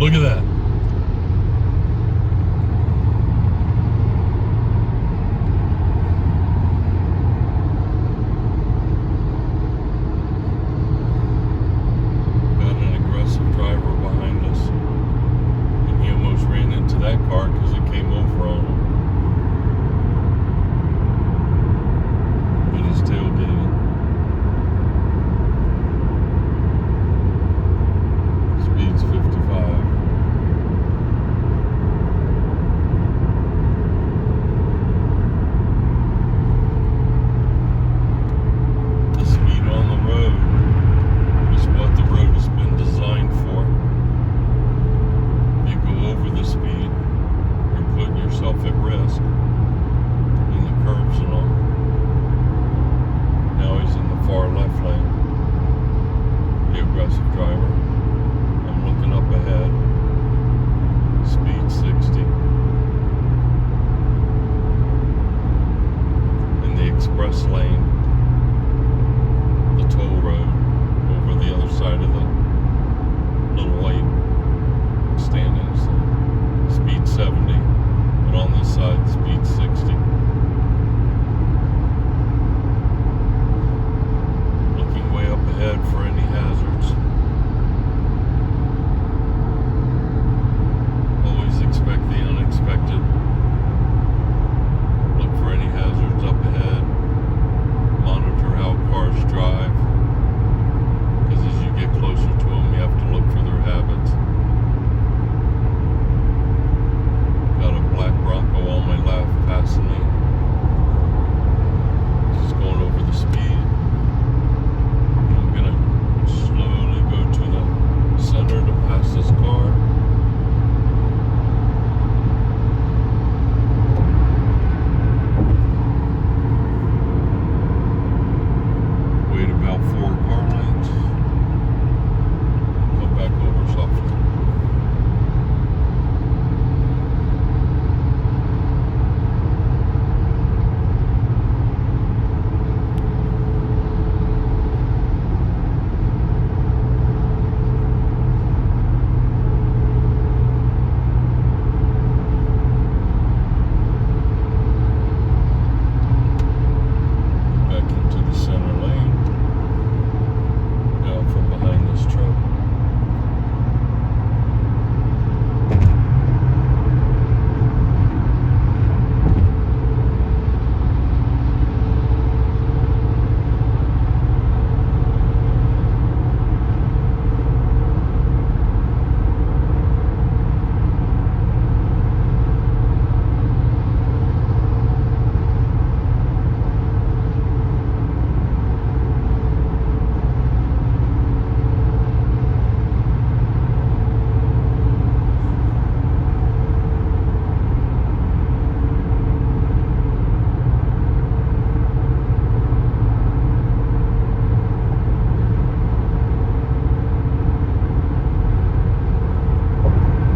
Look at that. Got an aggressive driver behind us. And he almost ran into that car because it came over on him. But he's tailgating. Speed's 55. The speed on the road is what the road has been designed for. If you go over the speed, you're putting yourself at risk in the curves and all. Now he's in the far left lane. The aggressive driver. I'm looking up ahead. Speed 60. In the express lane, the toll road over the other side of the little white stand is speed 70. But on this side, speed 60. Looking way up ahead for any hazards. Always expect the unexpected. Look for any hazards up ahead. Monitor how cars drive. Because as you get closer to them, you have to look for their habits. Got a black Bronco on my left passing me. Just going over the speed. I'm gonna slowly go to the center to pass this car. Wait about 4 car lengths. Come back over softly. Back into the center lane. Down from behind this truck.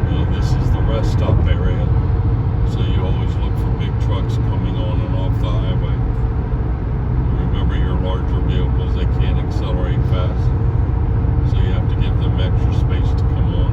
Well, this is the rest stop area, so you always look for big trucks coming on and off the highway. Remember, your larger vehicles, they can't accelerate fast, so you have to give them extra space to come on.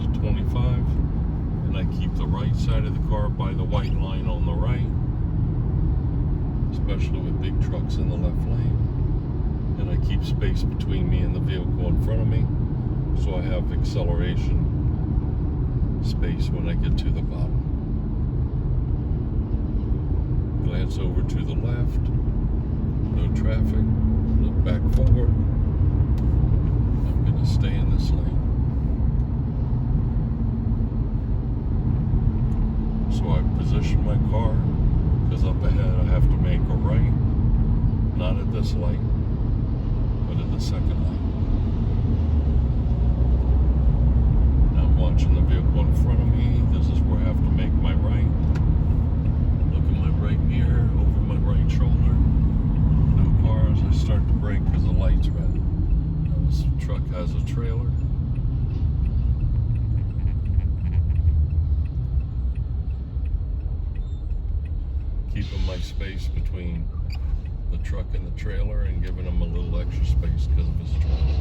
to 25, and I keep the right side of the car by the white line on the right, especially with big trucks in the left lane. And I keep space between me and the vehicle in front of me, so I have acceleration space when I get to the bottom. Glance over to the left, no traffic, look back forward. I'm going to stay in this lane. So I position my car, because up ahead I have to make a right, not at this light, but at the second light. Now I'm watching the vehicle in front of me. This is where I have to make my right. Look at my right mirror, over my right shoulder. No cars. I start to brake because the light's red. Now this truck has a trailer. Keeping my space between the truck and the trailer and giving him a little extra space because of his trailer.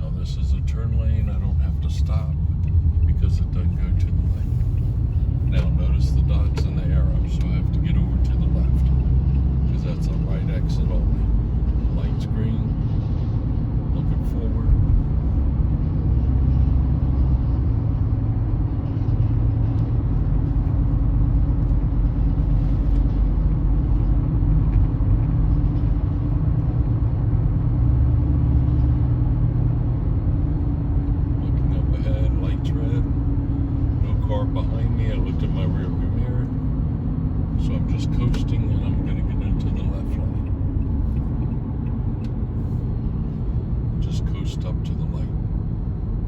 Now this is a turn lane. I don't have to stop because it doesn't go to the left. Now notice the dots and the arrows, so I have to get over to the left because that's a right exit only. Light's green. Looking forward. Behind me, I looked at my rear view mirror, so I'm just coasting and I'm going to get into the left lane. Just coast up to the light.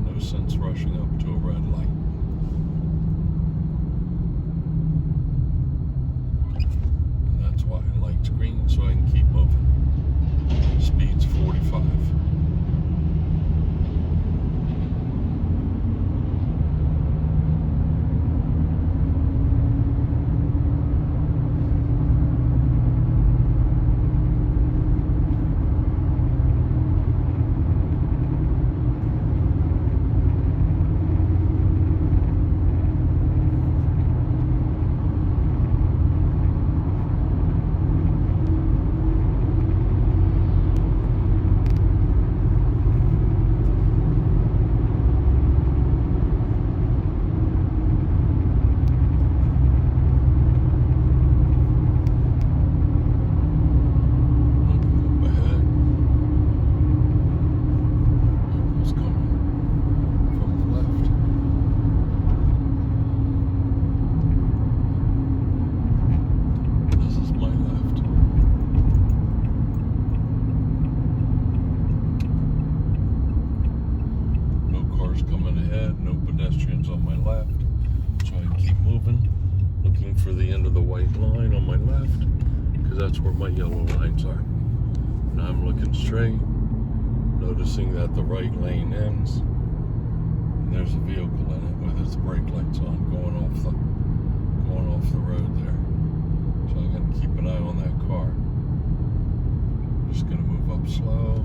No sense rushing up to a red light. And that's why light's green, so I can keep moving. Speed's 45. On my left, so I keep moving, looking for the end of the white line on my left, because that's where my yellow lines are. Now I'm looking straight, noticing that the right lane ends, and there's a vehicle in it with its brake lights on, going off the road there. So I'm going to keep an eye on that car. Just going to move up slow,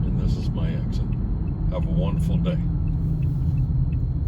and this is my exit. Have a wonderful day.